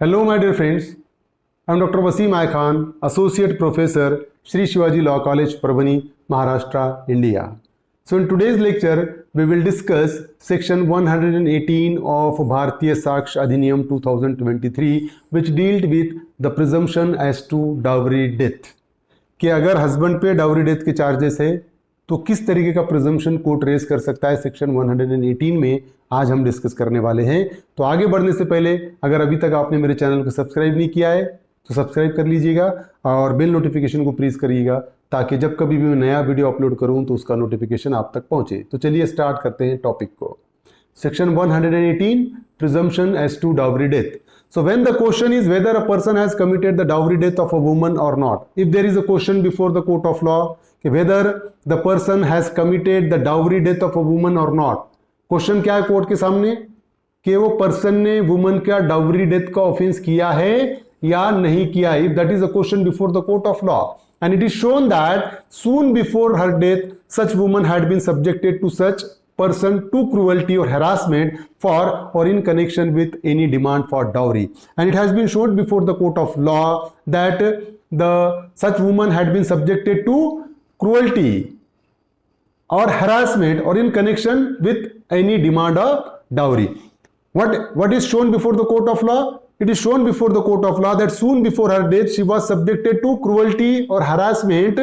Hello, my dear friends. I am Dr. Wasim I Khan, Associate Professor, Sri Shivaji Law College, Parbhani, Maharashtra, India. So, in today's lecture, we will discuss Section 118 of Bharatiya Saksh Adhiniyam 2023, which dealt with the presumption as to dowry death. कि अगर husband पे dowry death के charges है तो किस तरीके का presumption court raise कर सकता है, सेक्शन 118 में आज हम डिस्कस करने वाले हैं। तो आगे बढ़ने से पहले अगर अभी तक आपने मेरे चैनल को सब्सक्राइब नहीं किया है तो सब्सक्राइब कर लीजिएगा और बेल नोटिफिकेशन को प्रेस करिएगा ताकि जब कभी भी मैं नया वीडियो अपलोड करूं तो उसका नोटिफिकेशन आप तक पहुंचे। तो चलिए स्टार्ट करते हैं टॉपिक को। Section 118, presumption as to dowry death. So when the question is whether a person has committed the dowry death of a woman or not, if there is a question before the court of law whether the person has committed the dowry death of a woman or not, question क्या है court के सामने कि वो person ने woman का dowry death का offence किया है या नहीं किया है। That is a question before the court of law and it is shown that soon before her death such woman had been subjected to such person to cruelty or harassment for or in connection with any demand for dowry, and it has been shown before the court of law that the such woman had been subjected to cruelty or harassment or in connection with any demand of dowry. What is shown before the court of law? It is shown before the court of law that soon before her death she was subjected to cruelty or harassment,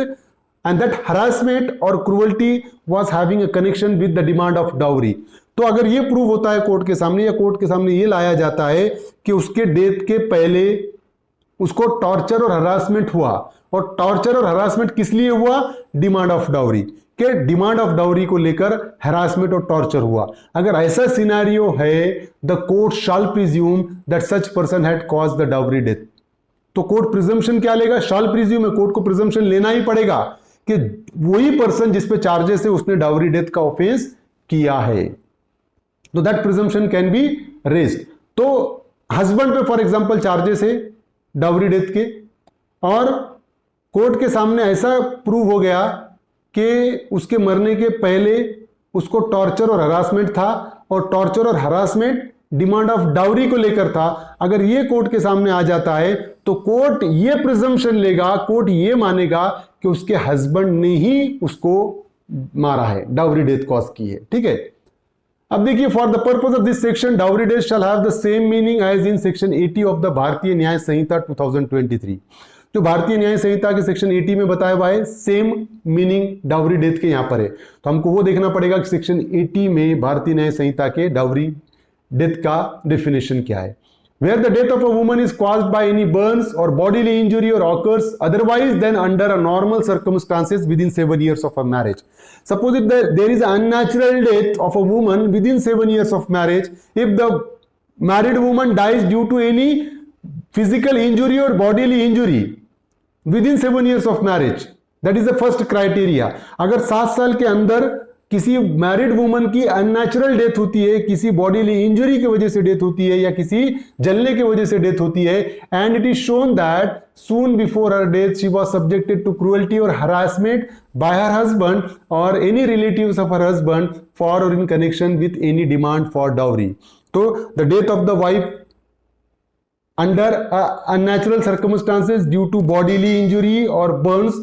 and that harassment or cruelty was having a connection with the demand of dowry. तो अगर ये prove होता है court के सामने या court के सामने ये लाया जाता है कि उसके डेथ के पहले उसको टॉर्चर और हरासमेंट हुआ, और टॉर्चर और हरासमेंट किस लिए हुआ? डिमांड ऑफ डाउरी के डिमांड ऑफ डाउरी को लेकर हरासमेंट और टॉर्चर हुआ। अगर ऐसा सिनेरियो है the court shell presume that such person had caused the dowry death. तो कोर्ट प्रिजम्पशन क्या लेगा? शैल प्रिज्यूम है, कोर्ट को प्रिजम्पशन लेना ही पड़ेगा कि वही पर्सन जिस पे चार्जेस है उसने डाउरी डेथ का ऑफेंस किया है। तो that presumption can be raised. तो हस्बैंड पे फॉर एग्जांपल चार्जेस है डाउरी डेथ के, और कोर्ट के सामने ऐसा प्रूव हो गया कि उसके मरने के पहले उसको टॉर्चर और हरासमेंट था, और टॉर्चर और हरासमेंट डिमांड ऑफ डाउरी को लेकर था। अगर ये कोर्ट के सामने आ जाता है तो कोर्ट ये प्रिजम्पशन लेगा, कोर्ट ये मानेगा कि उसके हस्बैंड ने ही उसको मारा है, डाउरी डेथ कॉज की है। ठीक है, अब देखिए, for the purpose of this section dowry death shall have the same meaning as in section 80 of the Bharatiya Nyaya संहिता 2023। जो भारतीय न्याय संहिता के सेक्शन 80 में बताया हुआ है, सेम मीनिंग डाउरी डेथ के यहां पर है। तो हमको वो देखना पड़ेगा कि सेक्शन 80 में भारतीय न्याय संहिता के डाउरी डेथ का डेफिनेशन क्या है। Where the death of a woman is caused by any burns or bodily injury or occurs otherwise than under a normal circumstances within 7 years of a marriage. Suppose if there is an unnatural death of a woman within 7 years of marriage, if the married woman dies due to any physical injury or bodily injury within 7 years of marriage, that is the first criteria. अगर 7 साल के अंदर किसी married woman की unnatural death होती है, किसी bodily injury की वजह से डेथ होती है या किसी जलने की वजह से डेथ होती है, and it is shown that soon before her death she was subjected to cruelty और हरासमेंट बाय हर हस्बैंड और any relatives of her husband for और in connection with any demand for dowry. तो the death of the wife under unnatural circumstances due to bodily injury or burns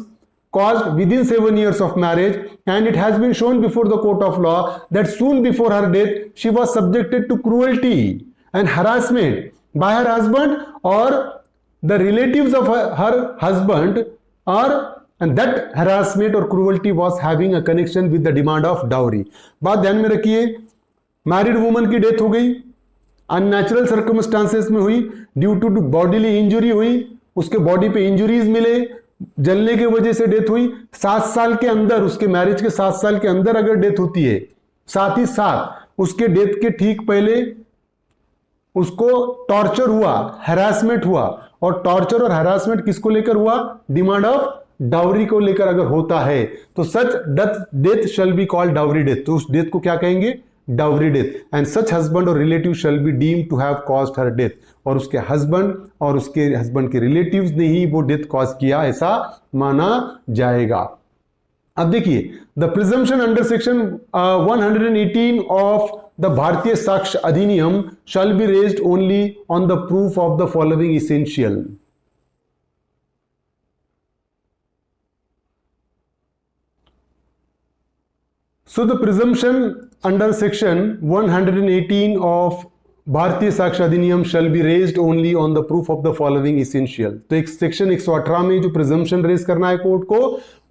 caused within 7 years of marriage, and it has been shown before the court of law that soon before her death she was subjected to cruelty and harassment by her husband or the relatives of her husband, or and that harassment or cruelty was having a connection with the demand of dowry। बात ध्यान में रखिए, married woman की death हो गई, unnatural circumstances में हुई, due to bodily injury हुई, उसके बॉडी पे इंजुरीज मिले, जलने की वजह से डेथ हुई, 7 साल के अंदर, उसके मैरिज के 7 साल के अंदर अगर डेथ होती है, साथ ही साथ उसके डेथ के ठीक पहले उसको टॉर्चर हुआ, हैरासमेंट हुआ, और टॉर्चर और हैरासमेंट किसको लेकर हुआ? डिमांड ऑफ डाउरी को लेकर अगर होता है तो such death shall be called dowry death. तो उस डेथ को क्या कहेंगे? Dowry death. And such husband और relative shall be deemed to have caused her death, और उसके हस्बैंड और उसके हस्बैंड के रिलेटिव्स ने ही वो डेथ कॉज किया ऐसा माना जाएगा। अब देखिए, the presumption under section 118 of the भारतीय साक्ष्य अधिनियम shall be raised only on the proof of the following essential. So the presumption under section 118 of भारतीय साक्ष्य अधिनियम shall be raised only on the proof of the following essential। तो एक section 118 में जो प्रिजम्पशन रेज करना है court को,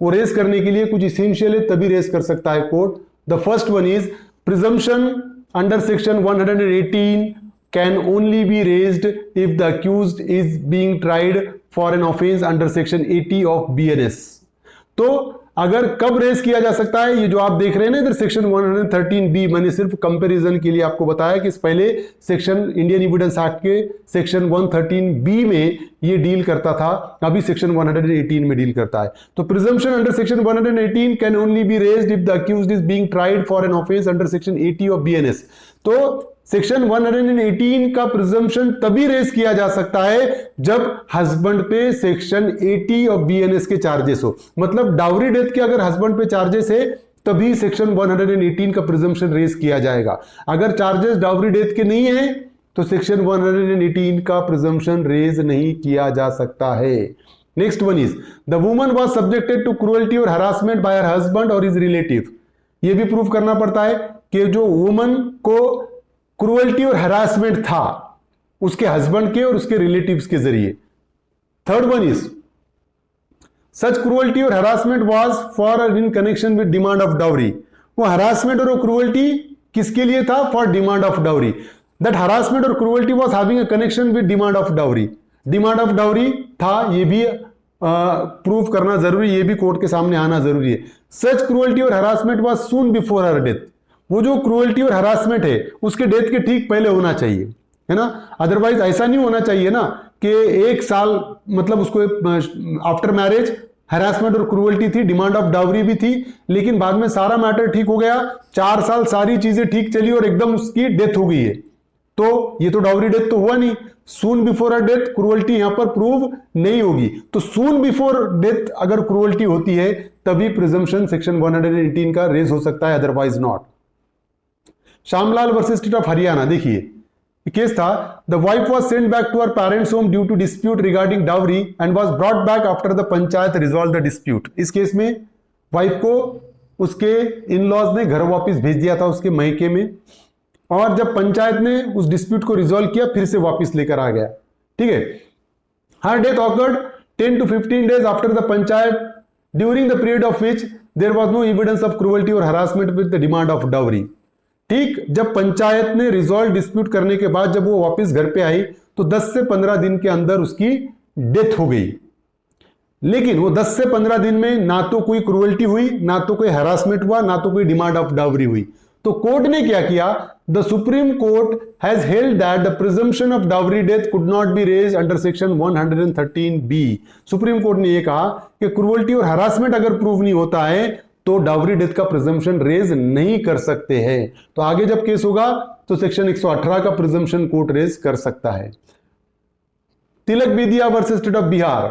वो रेज करने के लिए कुछ इसेंशियल है तभी रेज कर सकता है court. The first one is presumption under section 118 can only be raised if the accused is being tried for an offense under section 80 of BNS। तो अगर कब रेज किया जा सकता है, ये जो आप देख रहे हैं ना इधर सेक्शन 113B, मैंने सिर्फ कंपैरिजन के लिए आपको बताया कि इस पहले सेक्शन इंडियन एविडेंस एक्ट के सेक्शन 113B में ये डील करता था, अभी सेक्शन 118 में डील करता है। तो presumption under section 118 can only be raised if the accused is being tried for an offence under section 80 of BNS। तो सेक्शन 118 का प्रिजम्पशन तभी रेज किया जा सकता है जब हस्बैंड पे सेक्शन 80 ऑफ BNS के चार्जेस हो, मतलब डाउरी डेथ के अगर हस्बैंड पे चार्जेस है तभी सेक्शन 118 का प्रिजम्पशन रेज किया जाएगा। अगर चार्जेस डाउरी डेथ के नहीं है तो सेक्शन 118 का प्रिजम्पशन रेज नहीं किया जा सकता है। Next one is the woman was subjected to cruelty और हरासमेंट बाय हर हस्बैंड और हिज रिलेटिव। यह भी प्रूव करना पड़ता है कि जो वुमन को क्रूअल्टी और हरासमेंट था उसके हस्बैंड के और उसके रिलेटिव्स के जरिए। Third one is such cruelty और harassment was for in connection with demand of dowry. वो हरासमेंट और क्रूअल्टी किसके लिए था? For demand of dowry. That harassment और cruelty was having a connection with demand of dowry. Demand of dowry था, ये भी प्रूव करना जरूरी, ये भी कोर्ट के सामने आना जरूरी है। सच क्रूअल्टी और harassment was soon before her death. वो जो क्रूअल्टी और हरासमेंट है उसके डेथ के ठीक पहले होना चाहिए, है ना। अदरवाइज ऐसा नहीं होना चाहिए ना कि एक साल मतलब उसको आफ्टर मैरिज हरासमेंट और क्रूअल्टी थी, डिमांड ऑफ डाउरी भी थी, लेकिन बाद में सारा मैटर ठीक हो गया, 4 साल सारी चीजें ठीक चली और एकदम उसकी डेथ हो गई है, तो ये तो डाउरी डेथ तो हुआ नहीं। सून बिफोर अ डेथ क्रूअल्टी यहां पर प्रूव नहीं होगी। तो सून बिफोर डेथ अगर क्रूअल्टी होती है तभी प्रिजम्पशन सेक्शन 118 का रेज हो सकता है, otherwise not. Shyamlal versus state of Haryana, देखिए केस था the wife was sent back to her parents home due to dispute regarding dowry and was brought back after the panchayat resolve the dispute. इस case में wife को उसके in laws ने घर वापस भेज दिया था उसके मैके में, और जब पंचायत ने उस डिस्प्यूट को रिजॉल्व किया फिर से वापस लेकर आ गया, ठीक है। Her death occurred 10 to 15 days after the panchayat, during the period of which there was no evidence of cruelty और harassment with the demand of dowry. ठीक, जब पंचायत ने रिजॉल्व डिस्प्यूट करने के बाद जब वो वापस घर पे आई तो 10 से 15 दिन के अंदर उसकी डेथ हो गई, लेकिन वो 10 से 15 दिन में ना तो कोई क्रूअल्टी हुई, ना तो कोई हरासमेंट हुआ, ना तो कोई डिमांड ऑफ डाउरी हुई। तो कोर्ट ने क्या किया? The supreme court has held that the presumption of dowry death could not be raised under section 113B। Supreme court ने यह कहा कि क्रूअल्टी और हरासमेंट अगर प्रूव नहीं होता है तो डाउरी डेथ का प्रिजम्पशन रेज नहीं कर सकते हैं। तो आगे जब केस होगा तो सेक्शन 118 का प्रिजम्पशन कोर्ट रेज कर सकता है। Tilak Bediya versus state of Bihar,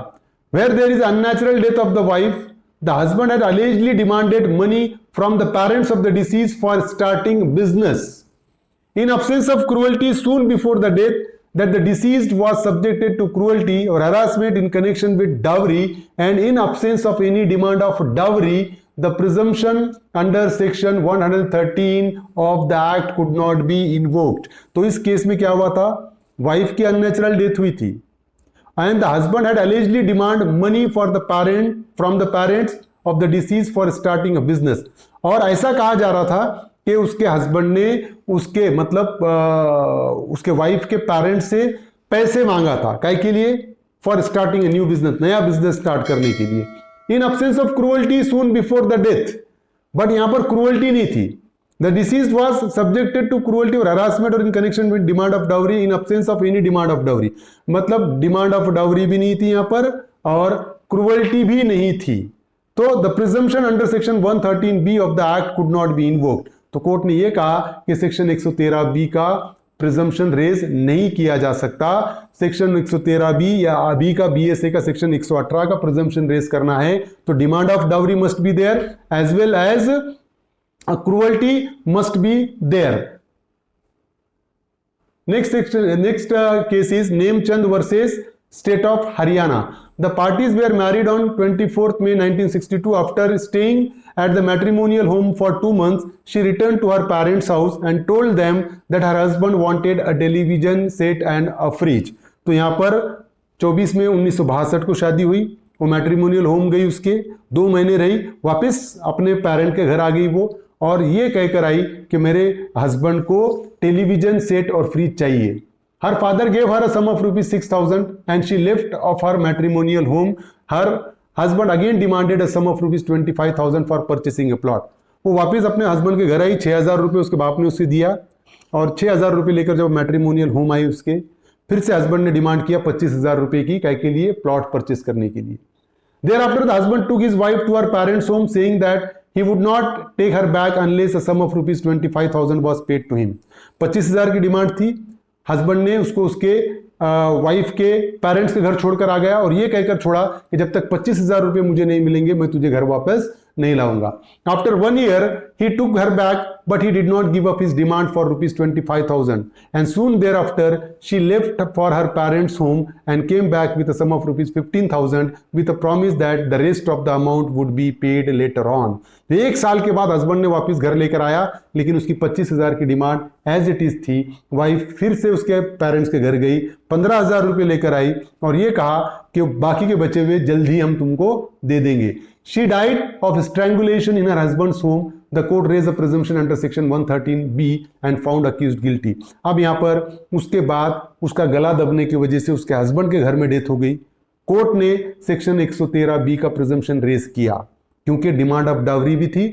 where there is unnatural death of the wife, the husband had allegedly demanded money from the parents of the deceased for starting business. In absence of cruelty soon before the death, that the deceased was subjected to cruelty or harassment in connection with dowry, and in absence of any demand of dowry, the presumption under section 113 of the act could not be invoked। तो इस case में क्या हुआ था? Wife की unnatural death हुई थी and the husband had allegedly demand money for the parent from the parents of the deceased for starting a business। और ऐसा कहा जा रहा था कि उसके हस्बैंड ने उसके मतलब उसके वाइफ के पेरेंट्स से पैसे मांगा था, काय के लिए? For starting a new business, नया बिजनेस स्टार्ट करने के लिए। इन absence of cruelty soon before the death, but यहां पर क्रूअल्टी नहीं थी। The deceased was subjected to cruelty or harassment or in connection with demand of dowry in absence of any demand of dowry। मतलब demand of dowry भी नहीं थी यहां पर और क्रूअल्टी भी नहीं थी। तो the presumption under section 113B of the act could not be invoked. तो कोर्ट ने यह कहा कि सेक्शन 113B का प्रिजम्पशन रेज नहीं किया जा सकता। सेक्शन 113B या बी का BSA का सेक्शन 118 का प्रिजम्पशन रेज करना है तो demand of dowry must be there as well as a cruelty must be there। Next case is Nemchand versus State of Haryana. The parties were married on 24th May 1962. After staying at the matrimonial home for 2 months, she returned to her parents' house and told them that her husband wanted a television set and a fridge. तो यहाँ पर 24 में 1962 को शादी हुई, वो matrimonial home गई, उसके 2 महीने रही, वापस अपने पेरेंट के घर आ गई वो, और ये कहकर आई कि मेरे हस्बैंड को टेलीविजन सेट और फ्रिज चाहिए. Her father gave her a sum of ₹6,000 and she left off her matrimonial home. Her husband again demanded a sum of ₹25,000 for purchasing a plot. वो वापस अपने हस्बैंड के घर आई, 6,000 रुपये उसके बाप ने उससे दिया, और 6,000 रुपये लेकर जब मैट्रिमोनियल होम आई उसके, फिर से हस्बैंड ने डिमांड किया 25,000 रुपये की, काय के लिए, प्लॉट परचेस करने के लिए. Thereafter the husband took his wife to her parents' home, saying that he would not take her back unless a sum of ₹25,000 was paid to him. 25,000 की डिमांड थी. हस्बैंड ने उसको उसके वाइफ के parents के घर छोड़कर आ गया, और ये कहकर छोड़ा कि जब तक 25,000 रुपये मुझे नहीं मिलेंगे मैं तुझे घर वापस नहीं लाऊंगा. After 1 year he took her back, but he did not give up his demand for ₹25,000, and soon thereafter she left for her parents' home and came back with a sum of ₹15,000 with a promise that the rest of the amount would be paid later on. 1 साल के बाद husband ने वापस घर लेकर आया, लेकिन उसकी 25,000 की डिमांड एज इट इज थी. वाइफ फिर से उसके पेरेंट्स के घर गई, 15,000 रुपये लेकर आई, और ये कहा कि बाकी के बचे हुए जल्द ही हम तुमको दे देंगे. She died of strangulation in her husband's home. The court raised a presumption under section 113B and found accused guilty. अब यहाँ पर उसके बाद उसका गला दबने की वजह से उसके हस्बैंड के घर में डेथ हो गई. कोर्ट ने सेक्शन 113B का प्रिजम्पशन रेज किया, क्योंकि डिमांड ऑफ डावरी भी थी,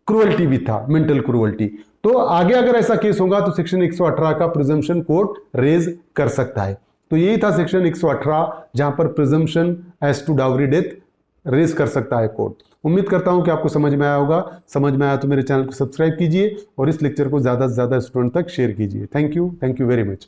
क्रुअल्टी भी था, मेंटल क्रुअल्टी. तो आगे अगर ऐसा केस होगा तो सेक्शन 118 का प्रिजम्पशन कोर्ट रेज कर सकता है. तो यही था सेक्शन 118, जहां पर presumption as to dowry death raise कर सकता है कोर्ट. उम्मीद करता हूं कि आपको समझ में आया होगा. समझ में आया तो मेरे चैनल को सब्सक्राइब कीजिए और इस लेक्चर को ज़्यादा से ज़्यादा स्टूडेंट तक शेयर कीजिए. Thank you very much.